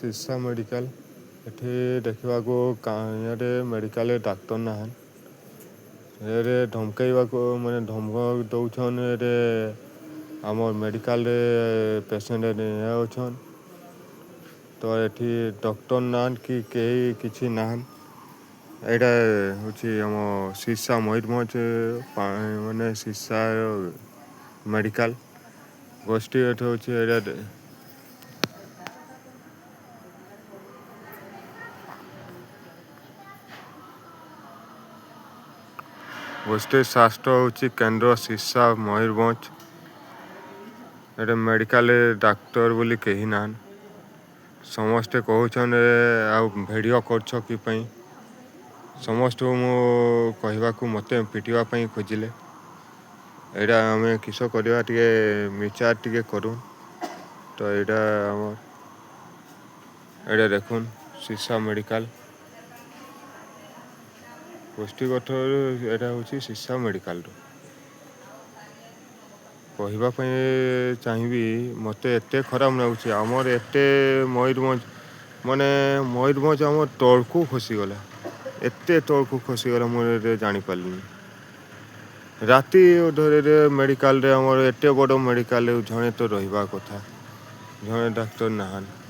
Sisa medical. ଏଠି ଦେଖିବାକୁ ଇଆଡ଼େ ମେଡ଼ିକାଲରେ ଡାକ୍ତର ନାହାନ୍ତି। ଏରେ ଧମକେଇବାକୁ ମାନେ ଧମକ ଦଉଛନ୍। ଏରେ ଆମର ମେଡ଼ିକାଲରେ ପେସେଣ୍ଟ ଅଛନ୍। ତ ଏଠି ଡକ୍ଟର ନାହାନ୍ତି କି କେହି କିଛି ନାହାନ୍ତି। ଏଇଟା ହେଉଛି ଆମ ଶିଶା ମୟୂରଭଞ୍ଜ ମାନେ ଶିଶା ମେଡ଼ିକାଲ ଗୋଷ୍ଠୀ। ଏଠି ହେଉଛି ଏଇଟା ଗୋଷ୍ଠୀ ସ୍ୱାସ୍ଥ୍ୟ ହେଉଛି କେନ୍ଦ୍ର ଶିଶା ମୟୂରଭଞ୍ଜ। ଏଠି ମେଡ଼ିକାଲରେ ଡାକ୍ତର ବୋଲି କେହି ନାହାନ୍ତି। ସମସ୍ତେ କହୁଛନ୍ ଆଉ ଭିଡ଼ିଓ କରୁଛ କି ପାଇଁ। ସମସ୍ତଙ୍କୁ ମୁଁ କହିବାକୁ ମୋତେ ପିଟିବା ପାଇଁ ଖୋଜିଲେ। ଏଇଟା ଆମେ କିସ କରିବା, ଟିକେ ମିଚାର ଟିକେ କରୁ। ତ ଏଇଟା ଆମର ଏଇଟା ଦେଖୁନ୍ ଶିଶା ମେଡ଼ିକାଲ ଗୋଷ୍ଠୀଗଠରୁ ଏଇଟା ହେଉଛି ଶିଶା ମେଡ଼ିକାଲରୁ। କହିବା ପାଇଁ ଚାହିଁବି ମୋତେ ଏତେ ଖରାପ ଲାଗୁଛି। ଆମର ଏତେ ମୟୂରଭଞ୍ଜ ଆମର ତଳକୁ ଖସିଗଲା। ଏତେ ତଳକୁ ଖସିଗଲା ମୁଁ ଜାଣିପାରିଲିନି। ରାତି ଅଧରେ ମେଡ଼ିକାଲରେ ଆମର ଏତେ ବଡ଼ ମେଡ଼ିକାଲରେ ଜଣେ ତ ରହିବା କଥା, ଜଣେ ଡାକ୍ତର ନାହାନ୍ତି।